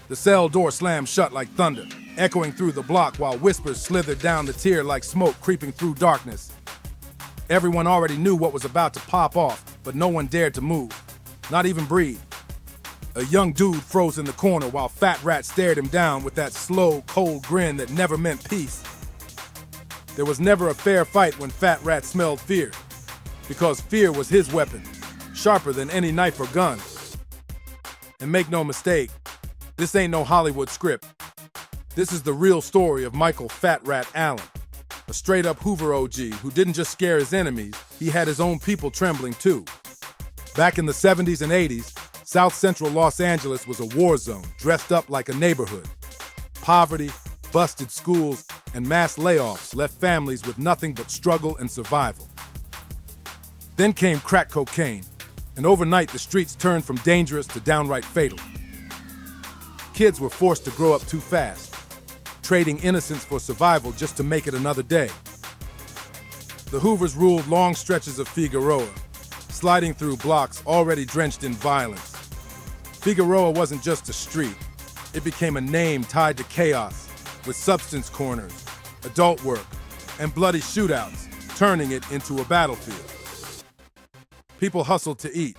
The cell door slammed shut like thunder, echoing through the block while whispers slithered down the tier like smoke creeping through darkness. Everyone already knew what was about to pop off, but no one dared to move, not even breathe. A young dude froze in the corner while Fat Rat stared him down with that slow, cold grin that never meant peace. There was never a fair fight when Fat Rat smelled fear, because fear was his weapon, sharper than any knife or gun. And make no mistake, this ain't no Hollywood script. This is the real story of Michael Fat Rat Allen, a straight-up Hoover OG who didn't just scare his enemies, he had his own people trembling too. Back in the 70s and 80s, South Central Los Angeles was a war zone dressed up like a neighborhood. Poverty, busted schools, and mass layoffs left families with nothing but struggle and survival. Then came crack cocaine, and overnight the streets turned from dangerous to downright fatal. Kids were forced to grow up too fast, trading innocence for survival just to make it another day. The Hoovers ruled long stretches of Figueroa, sliding through blocks already drenched in violence. Figueroa wasn't just a street, it became a name tied to chaos, with substance corners, adult work, and bloody shootouts, turning it into a battlefield. People hustled to eat,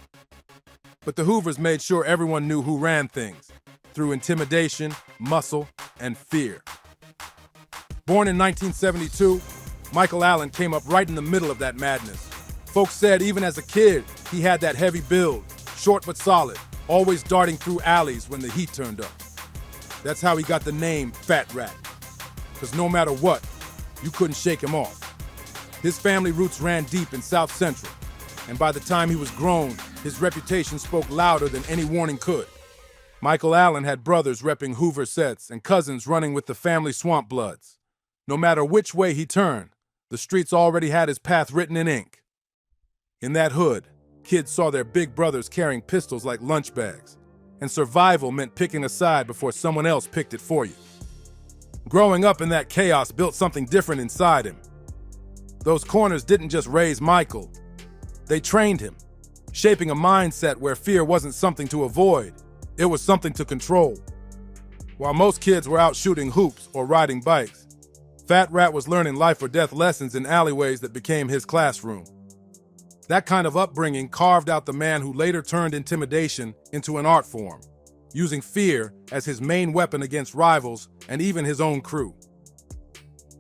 but the Hoovers made sure everyone knew who ran things, through intimidation, muscle, and fear. Born in 1972, Michael Allen came up right in the middle of that madness. Folks said even as a kid, he had that heavy build, short but solid, always darting through alleys when the heat turned up. That's how he got the name Fat Rat, because no matter what, you couldn't shake him off. His family roots ran deep in South Central, and by the time he was grown, his reputation spoke louder than any warning could. Michael Allen had brothers repping Hoover sets and cousins running with the family Swamp Bloods. No matter which way he turned, the streets already had his path written in ink. In that hood, kids saw their big brothers carrying pistols like lunch bags, and survival meant picking a side before someone else picked it for you. Growing up in that chaos built something different inside him. Those corners didn't just raise Michael, they trained him, shaping a mindset where fear wasn't something to avoid, it was something to control. While most kids were out shooting hoops or riding bikes, Fat Rat was learning life or death lessons in alleyways that became his classroom. That kind of upbringing carved out the man who later turned intimidation into an art form, using fear as his main weapon against rivals and even his own crew.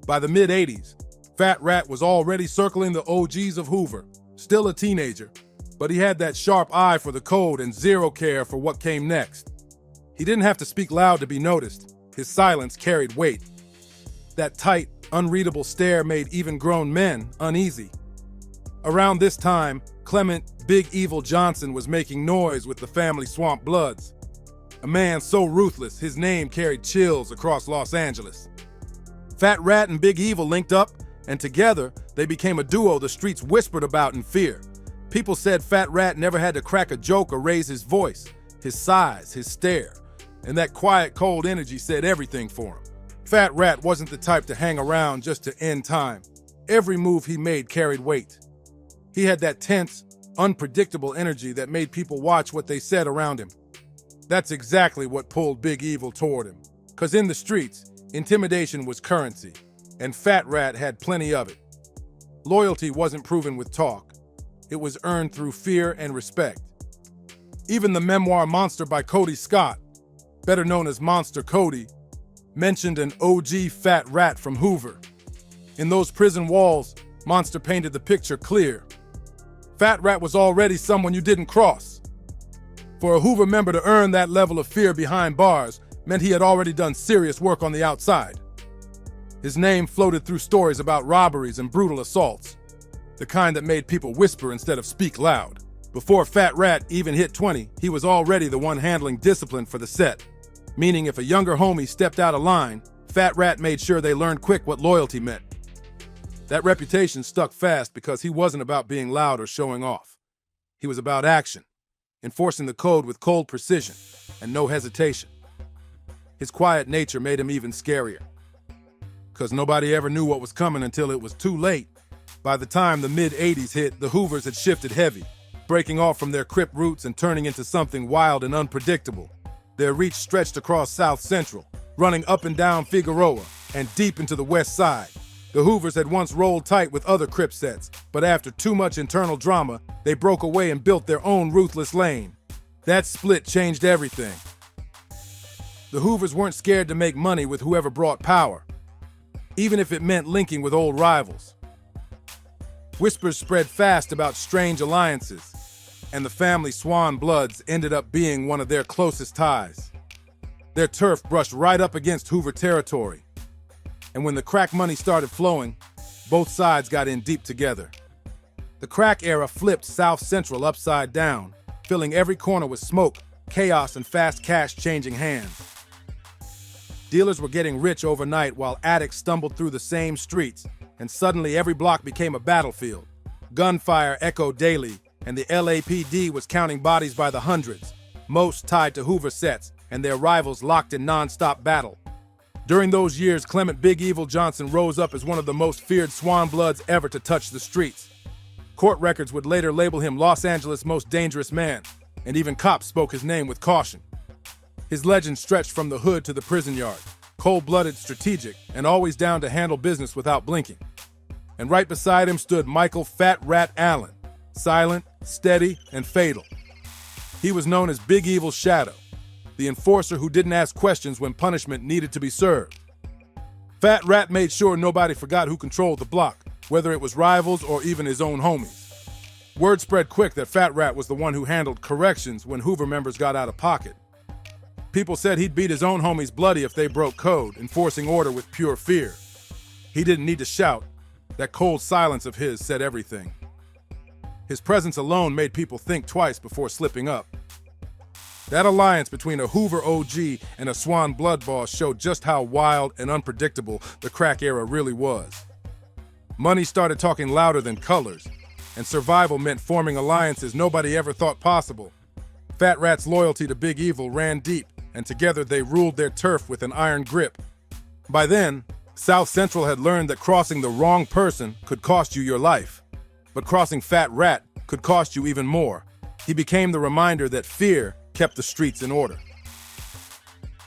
By the mid-'80s, Fat Rat was already circling the OGs of Hoover, still a teenager, but he had that sharp eye for the code and zero care for what came next. He didn't have to speak loud to be noticed. His silence carried weight. That tight, unreadable stare made even grown men uneasy. Around this time, Clement Big Evil Johnson was making noise with the family Swamp Bloods. A man so ruthless, his name carried chills across Los Angeles. Fat Rat and Big Evil linked up, and together, they became a duo the streets whispered about in fear. People said Fat Rat never had to crack a joke or raise his voice. His size, his stare, and that quiet, cold energy said everything for him. Fat Rat wasn't the type to hang around just to end time. Every move he made carried weight. He had that tense, unpredictable energy that made people watch what they said around him. That's exactly what pulled Big Evil toward him. Because in the streets, intimidation was currency, and Fat Rat had plenty of it. Loyalty wasn't proven with talk. It was earned through fear and respect. Even the memoir Monster by Cody Scott, better known as Monster Cody, mentioned an OG Fat Rat from Hoover. In those prison walls, Monster painted the picture clear. Fat Rat was already someone you didn't cross. For a Hoover member to earn that level of fear behind bars meant he had already done serious work on the outside. His name floated through stories about robberies and brutal assaults, the kind that made people whisper instead of speak loud. Before Fat Rat even hit 20, he was already the one handling discipline for the set, meaning if a younger homie stepped out of line, Fat Rat made sure they learned quick what loyalty meant. That reputation stuck fast because he wasn't about being loud or showing off. He was about action, enforcing the code with cold precision and no hesitation. His quiet nature made him even scarier, because nobody ever knew what was coming until it was too late. By the time the mid-'80s hit, the Hoovers had shifted heavy, breaking off from their Crip roots and turning into something wild and unpredictable. Their reach stretched across South Central, running up and down Figueroa and deep into the West Side. The Hoovers had once rolled tight with other Crip sets, but after too much internal drama, they broke away and built their own ruthless lane. That split changed everything. The Hoovers weren't scared to make money with whoever brought power, even if it meant linking with old rivals. Whispers spread fast about strange alliances, and the family Swan bloods ended up being one of their closest ties. Their turf brushed right up against Hoover territory, and when the crack money started flowing, both sides got in deep together. The crack era flipped South Central upside down, filling every corner with smoke, chaos, and fast cash changing hands. Dealers were getting rich overnight while addicts stumbled through the same streets, and suddenly every block became a battlefield. Gunfire echoed daily, and the LAPD was counting bodies by the hundreds, most tied to Hoover sets, and their rivals locked in non-stop battle. During those years, Clement Big Evil Johnson rose up as one of the most feared Swan bloods ever to touch the streets. Court records would later label him Los Angeles' most dangerous man, and even cops spoke his name with caution. His legend stretched from the hood to the prison yard, cold-blooded, strategic, and always down to handle business without blinking. And right beside him stood Michael Fat Rat Allen, silent, steady, and fatal. He was known as Big Evil's Shadow, the enforcer who didn't ask questions when punishment needed to be served. Fat Rat made sure nobody forgot who controlled the block, whether it was rivals or even his own homies. Word spread quick that Fat Rat was the one who handled corrections when Hoover members got out of pocket. People said he'd beat his own homies bloody if they broke code, enforcing order with pure fear. He didn't need to shout. That cold silence of his said everything. His presence alone made people think twice before slipping up. That alliance between a Hoover OG and a Swan blood boss showed just how wild and unpredictable the crack era really was. Money started talking louder than colors, and survival meant forming alliances nobody ever thought possible. Fat Rat's loyalty to Big Evil ran deep, and together they ruled their turf with an iron grip. By then, South Central had learned that crossing the wrong person could cost you your life, but crossing Fat Rat could cost you even more. He became the reminder that fear kept the streets in order.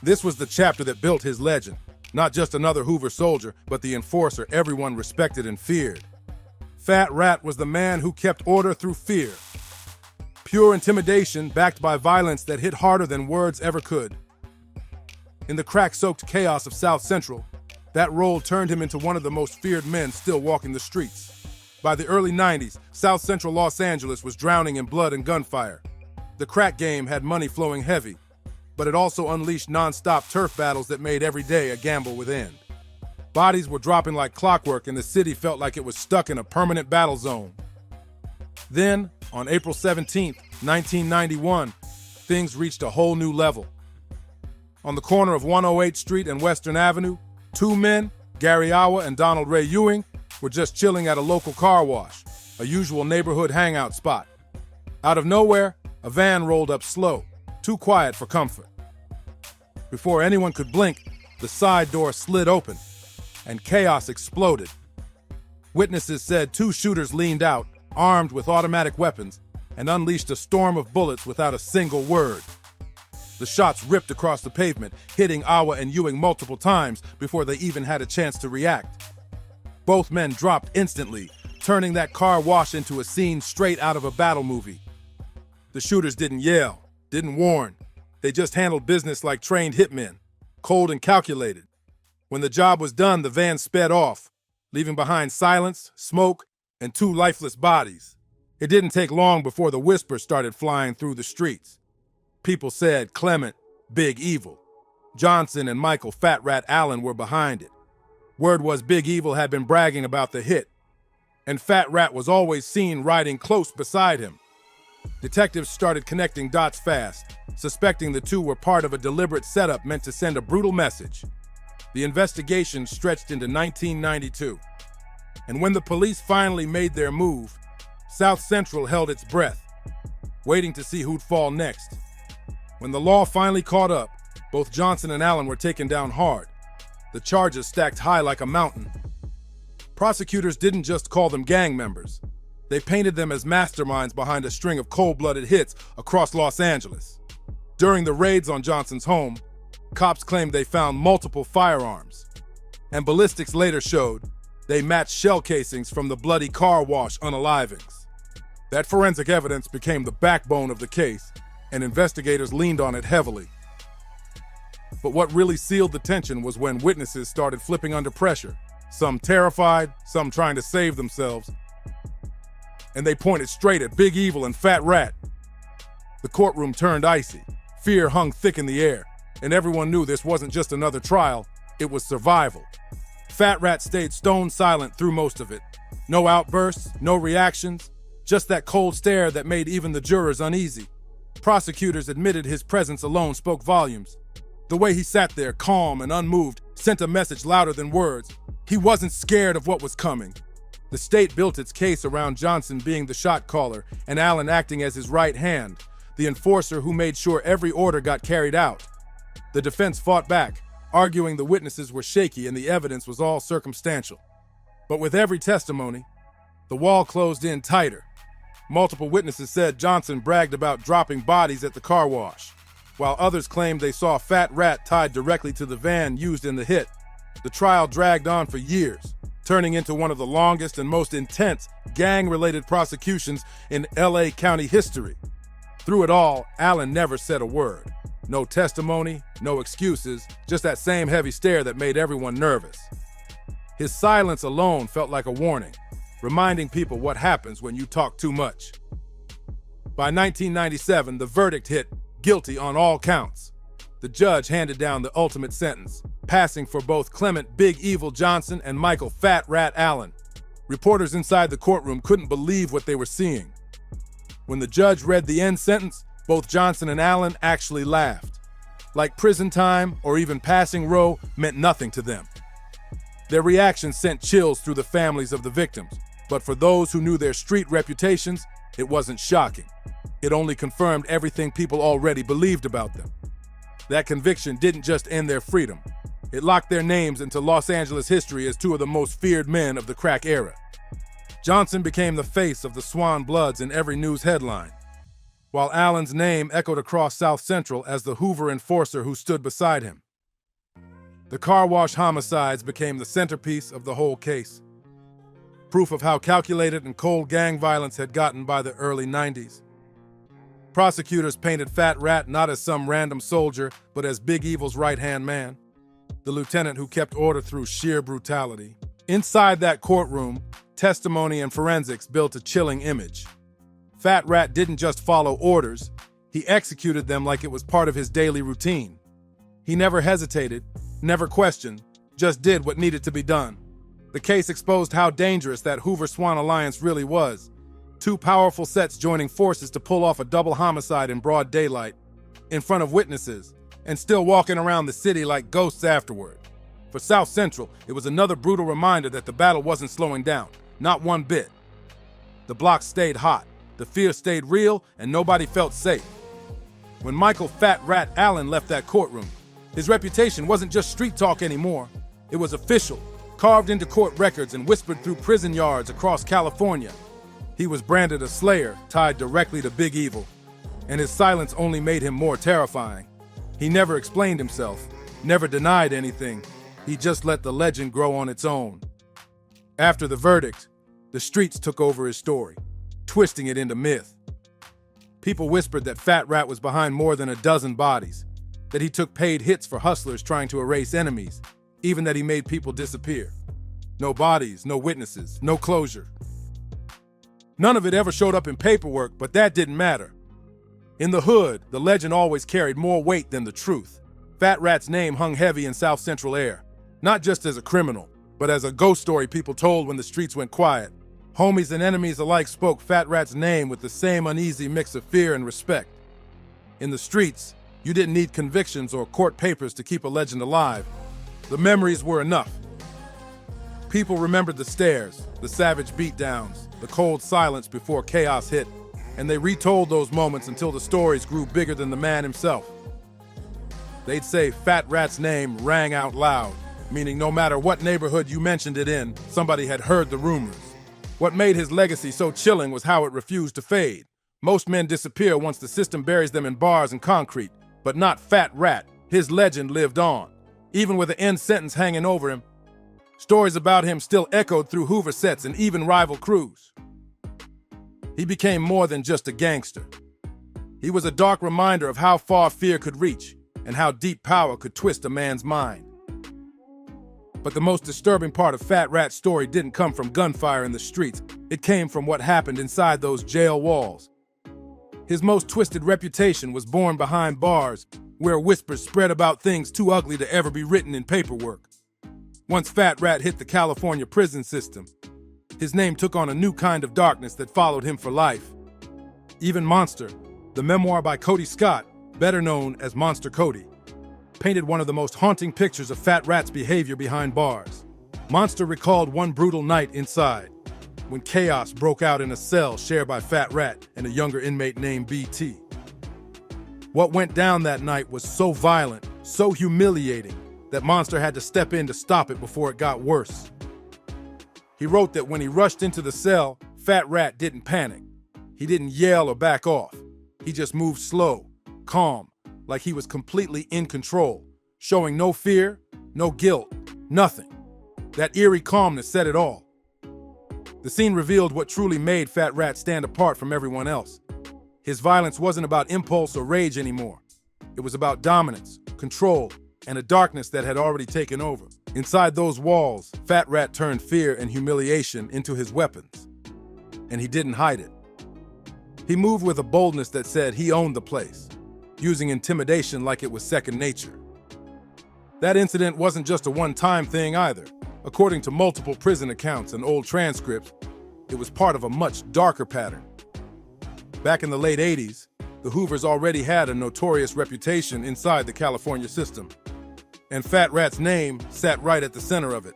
This was the chapter that built his legend, not just another Hoover soldier, but the enforcer everyone respected and feared. Fat Rat was the man who kept order through fear. Pure intimidation backed by violence that hit harder than words ever could. In the crack-soaked chaos of South Central, that role turned him into one of the most feared men still walking the streets. By the early 90s, South Central Los Angeles was drowning in blood and gunfire. The crack game had money flowing heavy, but it also unleashed non-stop turf battles that made every day a gamble with end. Bodies were dropping like clockwork, and the city felt like it was stuck in a permanent battle zone. Then, on April 17, 1991, things reached a whole new level. On the corner of 108th Street and Western Avenue, two men, Gary Awa and Donald Ray Ewing, were just chilling at a local car wash, a usual neighborhood hangout spot. Out of nowhere, a van rolled up slow, too quiet for comfort. Before anyone could blink, the side door slid open, and chaos exploded. Witnesses said two shooters leaned out, armed with automatic weapons, and unleashed a storm of bullets without a single word. The shots ripped across the pavement, hitting Awa and Ewing multiple times before they even had a chance to react. Both men dropped instantly, turning that car wash into a scene straight out of a battle movie. The shooters didn't yell, didn't warn. They just handled business like trained hitmen, cold and calculated. When the job was done, the van sped off, leaving behind silence, smoke, and two lifeless bodies. It didn't take long before the whispers started flying through the streets. People said Clement, Big Evil. Johnson and Michael Fat Rat Allen were behind it. Word was Big Evil had been bragging about the hit, and Fat Rat was always seen riding close beside him. Detectives started connecting dots fast, suspecting the two were part of a deliberate setup meant to send a brutal message. The investigation stretched into 1992. And when the police finally made their move, South Central held its breath, waiting to see who'd fall next. When the law finally caught up, both Johnson and Allen were taken down hard, the charges stacked high like a mountain. Prosecutors didn't just call them gang members. They painted them as masterminds behind a string of cold-blooded hits across Los Angeles. During the raids on Johnson's home, cops claimed they found multiple firearms, and ballistics later showed they matched shell casings from the bloody car wash unalivings. That forensic evidence became the backbone of the case, and investigators leaned on it heavily. But what really sealed the tension was when witnesses started flipping under pressure, some terrified, some trying to save themselves, and they pointed straight at Big Evil and Fat Rat. The courtroom turned icy. Fear hung thick in the air, and everyone knew this wasn't just another trial, it was survival. Fat Rat stayed stone silent through most of it. No outbursts, no reactions, just that cold stare that made even the jurors uneasy. Prosecutors admitted his presence alone spoke volumes. The way he sat there, calm and unmoved, sent a message louder than words. He wasn't scared of what was coming. The state built its case around Johnson being the shot caller and Allen acting as his right hand, the enforcer who made sure every order got carried out. The defense fought back, arguing the witnesses were shaky and the evidence was all circumstantial. But with every testimony, the wall closed in tighter. Multiple witnesses said Johnson bragged about dropping bodies at the car wash, while others claimed they saw Fat Rat tied directly to the van used in the hit. The trial dragged on for years, turning into one of the longest and most intense gang-related prosecutions in LA County history. Through it all, Allen never said a word. No testimony, no excuses, just that same heavy stare that made everyone nervous. His silence alone felt like a warning, reminding people what happens when you talk too much. By 1997, the verdict hit guilty on all counts. The judge handed down the ultimate sentence, passing for both Clement Big Evil Johnson and Michael Fat Rat Allen. Reporters inside the courtroom couldn't believe what they were seeing. When the judge read the end sentence, both Johnson and Allen actually laughed. Like prison time or even passing row meant nothing to them. Their reaction sent chills through the families of the victims, but for those who knew their street reputations, it wasn't shocking. It only confirmed everything people already believed about them. That conviction didn't just end their freedom. It locked their names into Los Angeles history as two of the most feared men of the crack era. Johnson became the face of the Swan Bloods in every news headline, while Allen's name echoed across South Central as the Hoover enforcer who stood beside him. The car wash homicides became the centerpiece of the whole case, proof of how calculated and cold gang violence had gotten by the early 90s. Prosecutors painted Fat Rat not as some random soldier, but as Big Evil's right-hand man, the lieutenant who kept order through sheer brutality. Inside that courtroom, testimony and forensics built a chilling image. Fat Rat didn't just follow orders, he executed them like it was part of his daily routine. He never hesitated, never questioned, just did what needed to be done. The case exposed how dangerous that Hoover-Swan alliance really was. Two powerful sets joining forces to pull off a double homicide in broad daylight, in front of witnesses, and still walking around the city like ghosts afterward. For South Central, it was another brutal reminder that the battle wasn't slowing down, not one bit. The block stayed hot, the fear stayed real, and nobody felt safe. When Michael Fat Rat Allen left that courtroom, his reputation wasn't just street talk anymore. It was official, carved into court records and whispered through prison yards across California. He was branded a slayer, tied directly to Big Evil, and his silence only made him more terrifying. He never explained himself, never denied anything. He just let the legend grow on its own. After the verdict, the streets took over his story, twisting it into myth. People whispered that Fat Rat was behind more than a dozen bodies, that he took paid hits for hustlers trying to erase enemies, even that he made people disappear. No bodies, no witnesses, no closure. None of it ever showed up in paperwork, but that didn't matter. In the hood, the legend always carried more weight than the truth. Fat Rat's name hung heavy in South Central air, not just as a criminal, but as a ghost story people told when the streets went quiet. Homies and enemies alike spoke Fat Rat's name with the same uneasy mix of fear and respect. In the streets, you didn't need convictions or court papers to keep a legend alive. The memories were enough. People remembered the stares, the savage beatdowns, the cold silence before chaos hit, and they retold those moments until the stories grew bigger than the man himself. They'd say Fat Rat's name rang out loud, meaning no matter what neighborhood you mentioned it in, somebody had heard the rumors. What made his legacy so chilling was how it refused to fade. Most men disappear once the system buries them in bars and concrete, But not Fat Rat. His legend lived on. Even with the end sentence hanging over him, stories about him still echoed through Hoover sets and even rival crews. He became more than just a gangster. He was a dark reminder of how far fear could reach and how deep power could twist a man's mind. But the most disturbing part of Fat Rat's story didn't come from gunfire in the streets. It came from what happened inside those jail walls. His most twisted reputation was born behind bars, where whispers spread about things too ugly to ever be written in paperwork. Once Fat Rat hit the California prison system, his name took on a new kind of darkness that followed him for life. Even Monster, the memoir by Cody Scott, better known as Monster Cody, painted one of the most haunting pictures of Fat Rat's behavior behind bars. Monster recalled one brutal night inside, when chaos broke out in a cell shared by Fat Rat and a younger inmate named BT. What went down that night was so violent, so humiliating, that Monster had to step in to stop it before it got worse. He wrote that when he rushed into the cell, Fat Rat didn't panic. He didn't yell or back off. He just moved slow, calm, like he was completely in control, showing no fear, no guilt, nothing. That eerie calmness said it all. The scene revealed what truly made Fat Rat stand apart from everyone else. His violence wasn't about impulse or rage anymore. It was about dominance, control, and a darkness that had already taken over. Inside those walls, Fat Rat turned fear and humiliation into his weapons. And he didn't hide it. He moved with a boldness that said he owned the place, using intimidation like it was second nature. That incident wasn't just a one-time thing either. According to multiple prison accounts and old transcripts, it was part of a much darker pattern. Back in the late 80s, the Hoovers already had a notorious reputation inside the California system, and Fat Rat's name sat right at the center of it.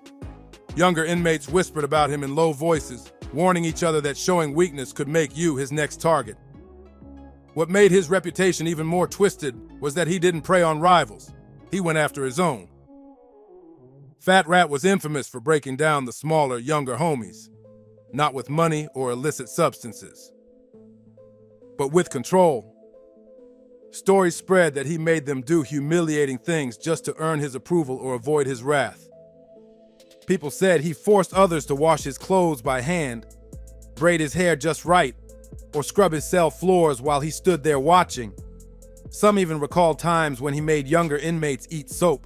Younger inmates whispered about him in low voices, warning each other that showing weakness could make you his next target. What made his reputation even more twisted was that he didn't prey on rivals. He went after his own. Fat Rat was infamous for breaking down the smaller, younger homies, not with money or illicit substances, but with control. Stories spread that he made them do humiliating things just to earn his approval or avoid his wrath. People said he forced others to wash his clothes by hand, braid his hair just right, or scrub his cell floors while he stood there watching. Some even recalled times when he made younger inmates eat soap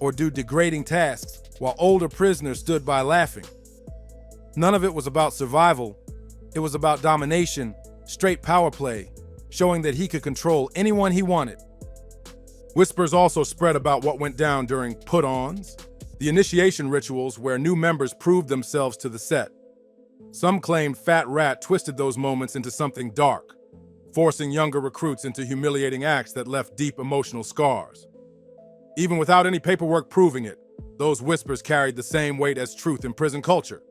or do degrading tasks while older prisoners stood by laughing. None of it was about survival. It was about domination, straight power play, showing that he could control anyone he wanted. Whispers also spread about what went down during put-ons, the initiation rituals where new members proved themselves to the set. Some claimed Fat Rat twisted those moments into something dark, forcing younger recruits into humiliating acts that left deep emotional scars. Even without any paperwork proving it, those whispers carried the same weight as truth in prison culture.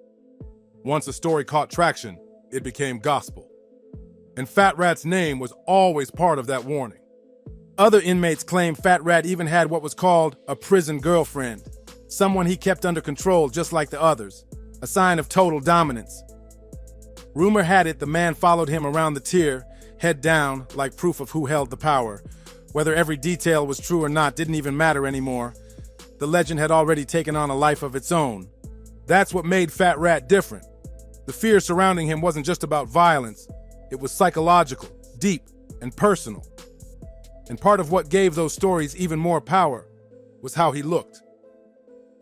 Once a story caught traction, it became gospel. And Fat Rat's name was always part of that warning. Other inmates claimed Fat Rat even had what was called a prison girlfriend, someone he kept under control just like the others, a sign of total dominance. Rumor had it the man followed him around the tier, head down, like proof of who held the power. Whether every detail was true or not didn't even matter anymore. The legend had already taken on a life of its own. That's what made Fat Rat different. The fear surrounding him wasn't just about violence. It was psychological, deep, and personal. And part of what gave those stories even more power was how he looked.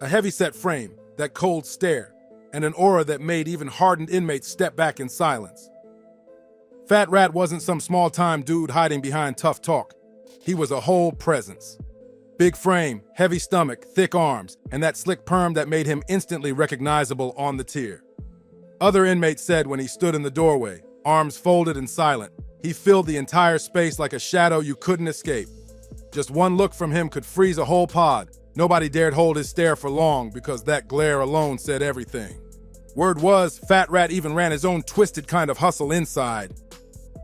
A heavy-set frame, that cold stare, and an aura that made even hardened inmates step back in silence. Fat Rat wasn't some small-time dude hiding behind tough talk. He was a whole presence. Big frame, heavy stomach, thick arms, and that slick perm that made him instantly recognizable on the tier. Other inmates said when he stood in the doorway, arms folded and silent, he filled the entire space like a shadow you couldn't escape. Just one look from him could freeze a whole pod. Nobody dared hold his stare for long because that glare alone said everything. Word was, Fat Rat even ran his own twisted kind of hustle inside.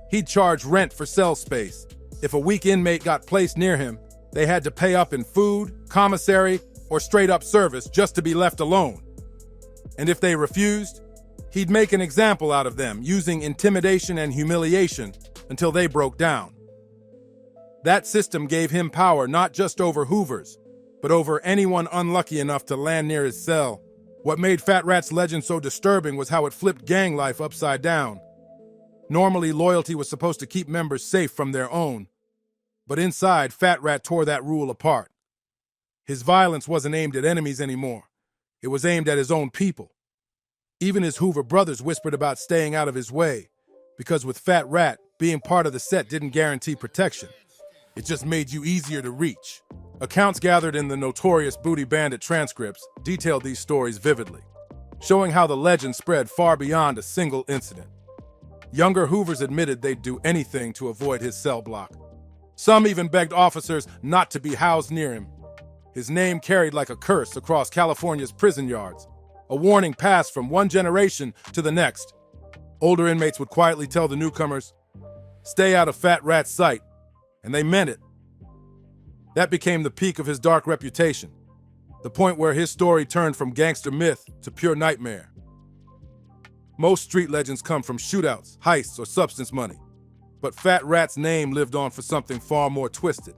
He'd charge rent for cell space. If a weak inmate got placed near him, they had to pay up in food, commissary, or straight-up service just to be left alone. And if they refused, he'd make an example out of them, using intimidation and humiliation until they broke down. That system gave him power not just over Hoovers, but over anyone unlucky enough to land near his cell. What made Fat Rat's legend so disturbing was how it flipped gang life upside down. Normally, loyalty was supposed to keep members safe from their own, but inside, Fat Rat tore that rule apart. His violence wasn't aimed at enemies anymore. It was aimed at his own people. Even his Hoover brothers whispered about staying out of his way, because with Fat Rat, being part of the set didn't guarantee protection. It just made you easier to reach. Accounts gathered in the notorious Booty Bandit transcripts detailed these stories vividly, showing how the legend spread far beyond a single incident. Younger Hoovers admitted they'd do anything to avoid his cell block. Some even begged officers not to be housed near him. His name carried like a curse across California's prison yards, a warning passed from one generation to the next. Older inmates would quietly tell the newcomers, "Stay out of Fat Rat's sight," and they meant it. That became the peak of his dark reputation, the point where his story turned from gangster myth to pure nightmare. Most street legends come from shootouts, heists, or substance money, but Fat Rat's name lived on for something far more twisted.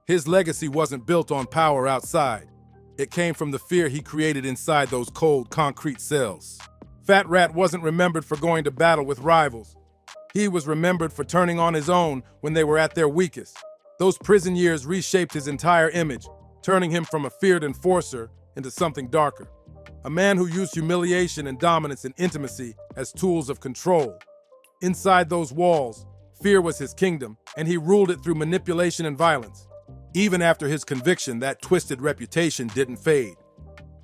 His legacy wasn't built on power outside. It came from the fear he created inside those cold, concrete cells. Fat Rat wasn't remembered for going to battle with rivals. He was remembered for turning on his own when they were at their weakest. Those prison years reshaped his entire image, turning him from a feared enforcer into something darker. A man who used humiliation and dominance and intimacy as tools of control. Inside those walls, fear was his kingdom, and he ruled it through manipulation and violence. Even after his conviction, that twisted reputation didn't fade.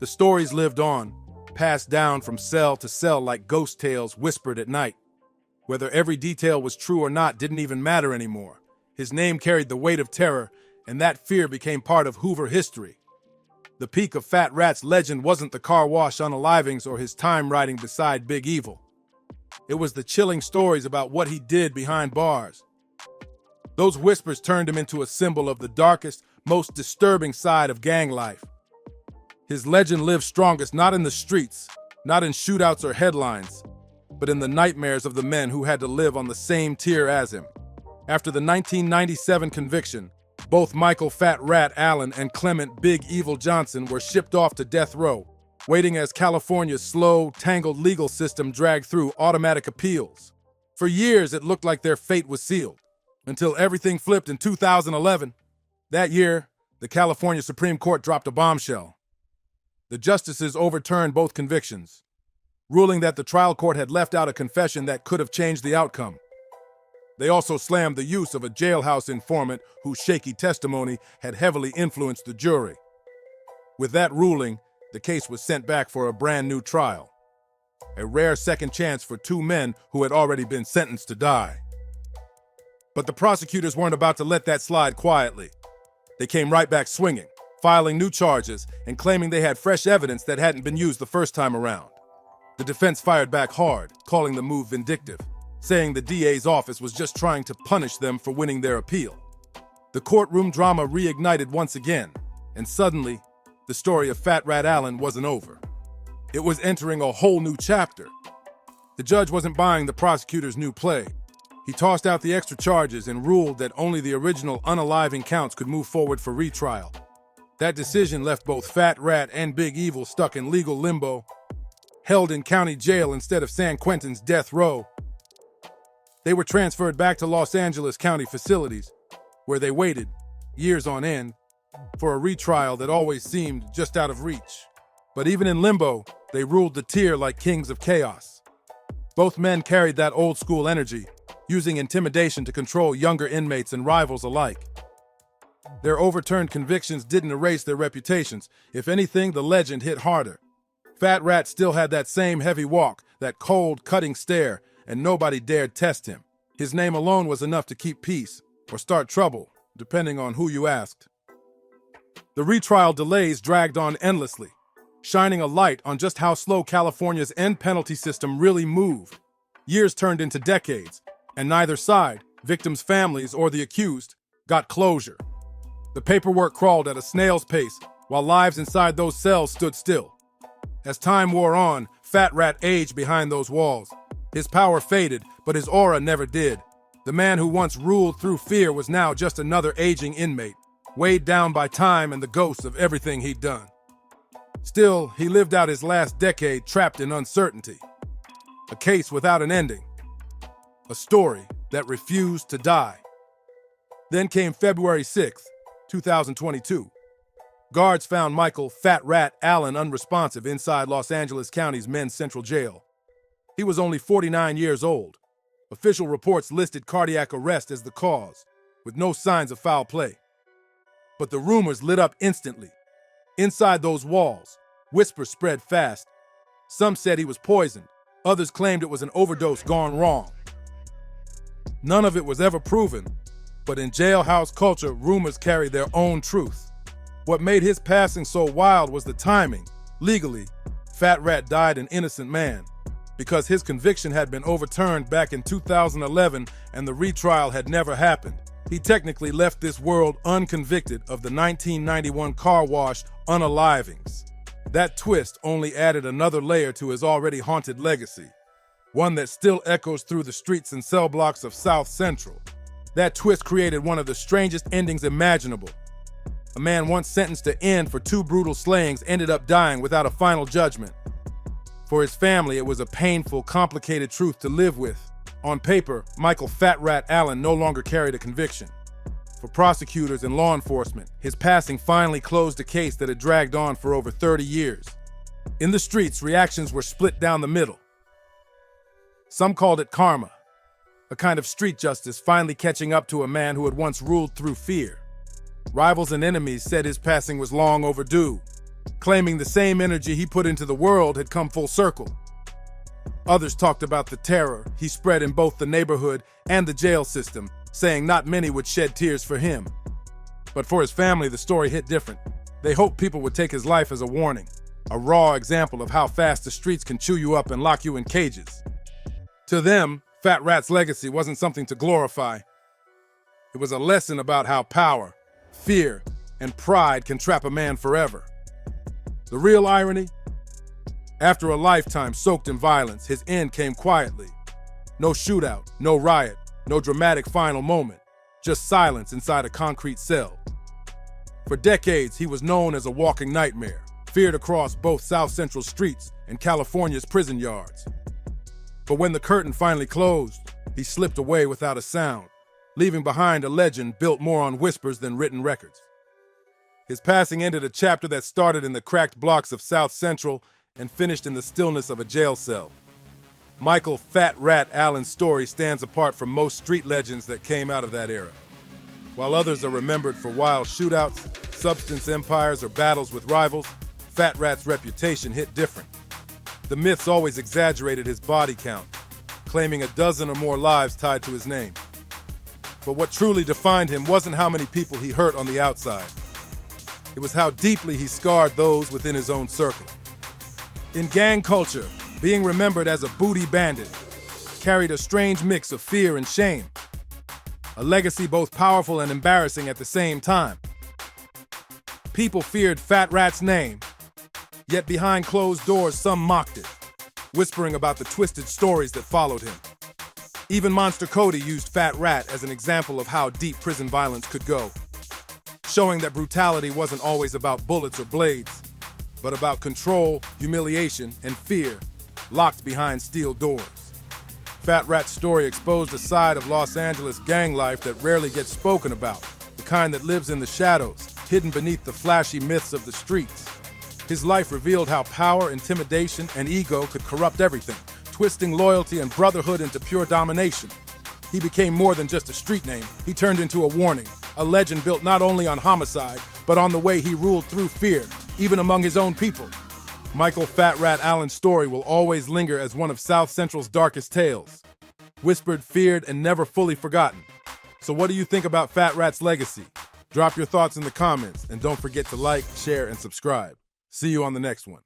The stories lived on, passed down from cell to cell like ghost tales whispered at night. Whether every detail was true or not didn't even matter anymore. His name carried the weight of terror, and that fear became part of Hoover history. The peak of Fat Rat's legend wasn't the car wash unalivings or his time riding beside Big Evil. It was the chilling stories about what he did behind bars. Those whispers turned him into a symbol of the darkest, most disturbing side of gang life. His legend lived strongest not in the streets, not in shootouts or headlines, but in the nightmares of the men who had to live on the same tier as him. After the 1997 conviction, both Michael Fat Rat Allen and Clement Big Evil Johnson were shipped off to death row, waiting as California's slow, tangled legal system dragged through automatic appeals. For years, it looked like their fate was sealed, until everything flipped in 2011. That year, the California Supreme Court dropped a bombshell. The justices overturned both convictions, ruling that the trial court had left out a confession that could have changed the outcome. They also slammed the use of a jailhouse informant whose shaky testimony had heavily influenced the jury. With that ruling, the case was sent back for a brand new trial, a rare second chance for two men who had already been sentenced to die. But the prosecutors weren't about to let that slide quietly. They came right back swinging, filing new charges and claiming they had fresh evidence that hadn't been used the first time around. The defense fired back hard, calling the move vindictive, saying the DA's office was just trying to punish them for winning their appeal. The courtroom drama reignited once again, and suddenly, the story of Fat Rat Allen wasn't over. It was entering a whole new chapter. The judge wasn't buying the prosecutor's new play. He tossed out the extra charges and ruled that only the original unaliving counts could move forward for retrial. That decision left both Fat Rat and Big Evil stuck in legal limbo, held in county jail instead of San Quentin's death row. They were transferred back to Los Angeles County facilities, where they waited, years on end, for a retrial that always seemed just out of reach. But even in limbo, they ruled the tier like kings of chaos. Both men carried that old-school energy, using intimidation to control younger inmates and rivals alike. Their overturned convictions didn't erase their reputations. If anything, the legend hit harder. Fat Rat still had that same heavy walk, that cold, cutting stare, and nobody dared test him. His name alone was enough to keep peace, or start trouble, depending on who you asked. The retrial delays dragged on endlessly, shining a light on just how slow California's end penalty system really moved. Years turned into decades, and neither side, victims' families or the accused, got closure. The paperwork crawled at a snail's pace, while lives inside those cells stood still. As time wore on, Fat Rat aged behind those walls. His power faded, but his aura never did. The man who once ruled through fear was now just another aging inmate, weighed down by time and the ghosts of everything he'd done. Still, he lived out his last decade trapped in uncertainty. A case without an ending. A story that refused to die. Then came February 6th, 2022. Guards found Michael "Fat Rat" Allen unresponsive inside Los Angeles County's Men's Central Jail. He was only 49 years old. Official reports listed cardiac arrest as the cause, with no signs of foul play. But the rumors lit up instantly. Inside those walls, whispers spread fast. Some said he was poisoned. Others claimed it was an overdose gone wrong. None of it was ever proven, but in jailhouse culture, rumors carry their own truth. What made his passing so wild was the timing. Legally, Fat Rat died an innocent man, because his conviction had been overturned back in 2011 and the retrial had never happened. He technically left this world unconvicted of the 1991 car wash unalivings. That twist only added another layer to his already haunted legacy, one that still echoes through the streets and cell blocks of South Central. That twist created one of the strangest endings imaginable. A man once sentenced to end for 2 brutal slayings ended up dying without a final judgment. For his family, it was a painful, complicated truth to live with. On paper, Michael "Fat Rat" Allen no longer carried a conviction. For prosecutors and law enforcement, his passing finally closed a case that had dragged on for over 30 years. In the streets, reactions were split down the middle. Some called it karma, a kind of street justice finally catching up to a man who had once ruled through fear. Rivals and enemies said his passing was long overdue, claiming the same energy he put into the world had come full circle. Others talked about the terror he spread in both the neighborhood and the jail system, saying not many would shed tears for him. But for his family, the story hit different. They hoped people would take his life as a warning, a raw example of how fast the streets can chew you up and lock you in cages. To them, Fat Rat's legacy wasn't something to glorify. It was a lesson about how power, fear, and pride can trap a man forever. The real irony? After a lifetime soaked in violence, his end came quietly. No shootout, no riot, no dramatic final moment, just silence inside a concrete cell. For decades, he was known as a walking nightmare, feared across both South Central streets and California's prison yards. But when the curtain finally closed, he slipped away without a sound, leaving behind a legend built more on whispers than written records. His passing ended a chapter that started in the cracked blocks of South Central and finished in the stillness of a jail cell. Michael "Fat Rat" Allen's story stands apart from most street legends that came out of that era. While others are remembered for wild shootouts, substance empires, or battles with rivals, Fat Rat's reputation hit different. The myths always exaggerated his body count, claiming a dozen or more lives tied to his name. But what truly defined him wasn't how many people he hurt on the outside. It was how deeply he scarred those within his own circle. In gang culture, being remembered as a booty bandit carried a strange mix of fear and shame, a legacy both powerful and embarrassing at the same time. People feared Fat Rat's name, yet behind closed doors some mocked it, whispering about the twisted stories that followed him. Even Monster Cody used Fat Rat as an example of how deep prison violence could go, showing that brutality wasn't always about bullets or blades, but about control, humiliation, and fear locked behind steel doors. Fat Rat's story exposed a side of Los Angeles gang life that rarely gets spoken about, the kind that lives in the shadows, hidden beneath the flashy myths of the streets. His life revealed how power, intimidation, and ego could corrupt everything, twisting loyalty and brotherhood into pure domination. He became more than just a street name. He turned into a warning, a legend built not only on homicide, but on the way he ruled through fear, even among his own people. Michael "Fat Rat" Allen's story will always linger as one of South Central's darkest tales. Whispered, feared, and never fully forgotten. So what do you think about Fat Rat's legacy? Drop your thoughts in the comments, and don't forget to like, share, and subscribe. See you on the next one.